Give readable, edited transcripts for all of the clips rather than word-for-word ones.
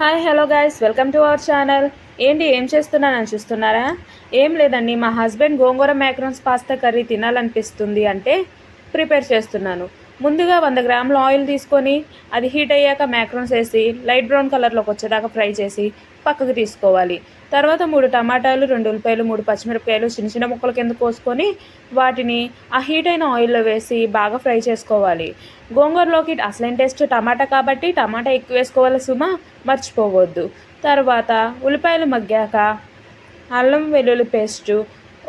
Hi hello guys welcome to our channel. ఏంటి ఏం చేస్తున్నానని చూస్తున్నారా? ఏం లేదండి, మా హస్బెండ్ గోంగూర మ్యాక్రోన్స్ పాస్తా కర్రీ తినాలనిపిస్తుంది అంటే ప్రిపేర్ చేస్తున్నాను. ముందుగా 100 గ్రాముల ఆయిల్ తీసుకొని అది హీట్ అయ్యాక మ్యాక్రోన్స్ వేసి లైట్ బ్రౌన్ కలర్లోకి వచ్చేదాకా ఫ్రై చేసి పక్కకు తీసుకోవాలి. తర్వాత 3 టమాటాలు, 2 ఉల్లిపాయలు, 3 పచ్చిమిరపకాయలు చిన్న చిన్న ముక్కల కింద కోసుకొని వాటిని ఆ హీట్ అయిన ఆయిల్లో వేసి బాగా ఫ్రై చేసుకోవాలి. గోంగూరలోకి అసలైన టేస్ట్ టమాటా కాబట్టి టమాటా ఎక్కువ వేసుకోవాలి సుమా, మర్చిపోవద్దు. తర్వాత ఉల్లిపాయలు మగ్గాక అల్లం వెల్లుల్లి పేస్టు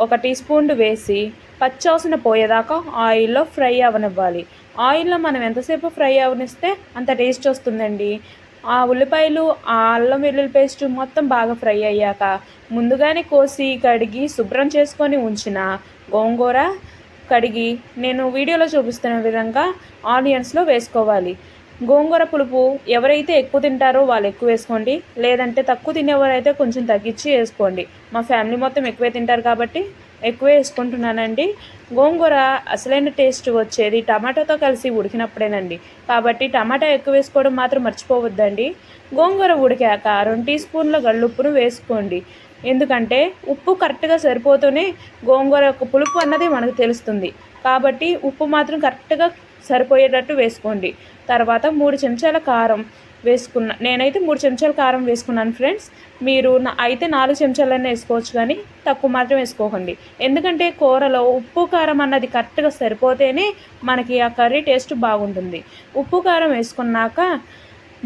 1 టీ స్పూన్ వేసి పచ్చివాసన పోయేదాకా ఆయిల్లో ఫ్రై అవనివ్వాలి. ఆయిల్లో మనం ఎంతసేపు ఫ్రై అవనిస్తే అంత టేస్ట్ వస్తుందండి. ఆ ఉల్లిపాయలు, ఆ అల్లం వెల్లుల్లి పేస్ట్ మొత్తం బాగా ఫ్రై అయ్యాక ముందుగానే కోసి కడిగి శుభ్రం చేసుకొని ఉంచిన గోంగూర కడిగి నేను వీడియోలో చూపిస్తున్న విధంగా ఆనియన్స్లో వేసుకోవాలి. గోంగూర పులుపు ఎవరైతే ఎక్కువ తింటారో వాళ్ళు ఎక్కువ వేసుకోండి, లేదంటే తక్కువ తినేవారైతే కొంచెం తగ్గించి వేసుకోండి. మా ఫ్యామిలీ మొత్తం ఎక్కువే తింటారు కాబట్టి ఎక్కువే వేసుకుంటున్నానండి. గోంగూర అసలైన టేస్ట్ వచ్చేది టమాటాతో కలిసి ఉడికినప్పుడేనండి, కాబట్టి టమాటా ఎక్కువ వేసుకోవడం మాత్రం మర్చిపోవద్దండి. గోంగూర ఉడికాక 2 టీ స్పూన్ల గళ్ళుప్పును వేసుకోండి. ఎందుకంటే ఉప్పు కరెక్ట్గా సరిపోతూనే గోంగూర యొక్క పులుపు అన్నది మనకు తెలుస్తుంది, కాబట్టి ఉప్పు మాత్రం కరెక్ట్గా సరిపోయేటట్టు వేసుకోండి. తర్వాత 3 చెంచాల కారం నేనైతే 3 చెంచాల కారం వేసుకున్నాను ఫ్రెండ్స్. మీరు అయితే 4 చెంచాలైనా వేసుకోవచ్చు, కానీ తక్కువ మాత్రం వేసుకోకండి. ఎందుకంటే కూరలో ఉప్పు కారం అన్నది కరెక్ట్గా సరిపోతేనే మనకి ఆ కర్రీ టేస్ట్ బాగుంటుంది. ఉప్పు కారం వేసుకున్నాక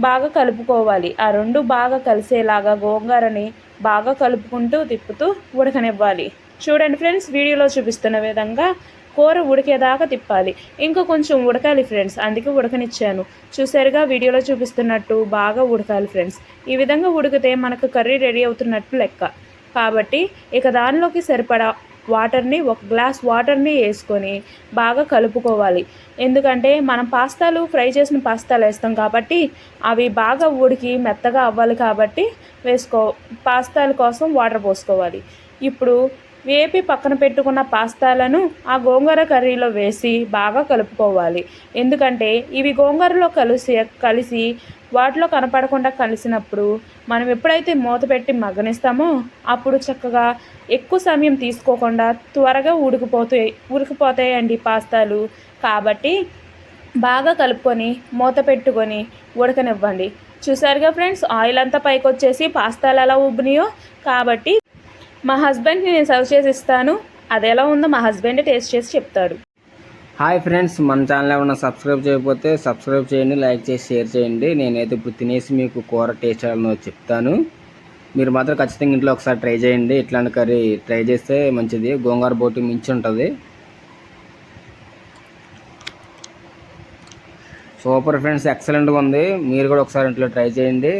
బాగా కలుపుకోవాలి. ఆ రెండు బాగా కలిసేలాగా గోంగూరని బాగా కలుపుకుంటూ తిప్పుతూ ఉడకనివ్వాలి. చూడండి ఫ్రెండ్స్, వీడియోలో చూపిస్తున్న విధంగా కూర ఉడికేదాకా తిప్పాలి. ఇంకా కొంచెం ఉడకాలి ఫ్రెండ్స్, అందుకే ఉడకనిచ్చాను. చూసారుగా వీడియోలో చూపిస్తున్నట్టు బాగా ఉడకాలి ఫ్రెండ్స్. ఈ విధంగా ఉడికితే మనకు కర్రీ రెడీ అవుతున్నట్టు లెక్క. కాబట్టి ఇక దానిలోకి సరిపడా వాటర్ని 1 గ్లాస్ వాటర్ని వేసుకొని బాగా కలుపుకోవాలి. ఎందుకంటే మనం ఫ్రై చేసిన పాస్తాలు వేస్తాం కాబట్టి అవి బాగా ఉడికి మెత్తగా అవ్వాలి, కాబట్టి పాస్తాల కోసం వాటర్ పోసుకోవాలి. ఇప్పుడు వేపి పక్కన పెట్టుకున్న పాస్తాలను ఆ గోంగూర కర్రీలో వేసి బాగా కలుపుకోవాలి. ఎందుకంటే ఇవి గోంగూరలో కలిసి వాటిలో కనపడకుండా కలిసినప్పుడు మనం ఎప్పుడైతే మూత పెట్టి మగ్గనిస్తామో అప్పుడు చక్కగా ఎక్కువ సమయం తీసుకోకుండా త్వరగా ఉడికిపోతాయండి పాస్తాలు. కాబట్టి బాగా కలుపుకొని మూత పెట్టుకొని ఉడకనివ్వండి. చూసారుగా ఫ్రెండ్స్, ఆయిల్ అంతా పైకి వచ్చేసి పాస్తాలు ఎలా ఉబ్బినాయో. కాబట్టి మా హస్బెండ్కి నేను సర్వ్ చేసి ఇస్తాను, అది ఎలా ఉందో మా హస్బెండ్ టేస్ట్ చేసి చెప్తాడు. హాయ్ ఫ్రెండ్స్, మన ఛానల్ ఏమన్నా సబ్స్క్రైబ్ చేయకపోతే సబ్స్క్రైబ్ చేయండి, లైక్ చేసి షేర్ చేయండి. నేనైతే ఇప్పుడు తినేసి మీకు కూర టేస్ట్ ఎలా చెప్తాను. మీరు మాత్రం ఖచ్చితంగా ఇంట్లో ఒకసారి ట్రై చేయండి. ఇట్లాంటి కర్రీ ట్రై చేస్తే మంచిది, గోంగూర బోటి మించి ఉంటుంది. సూపర్ ఫ్రెండ్స్, ఎక్సలెంట్గా ఉంది. మీరు కూడా ఒకసారి ఇంట్లో ట్రై చేయండి.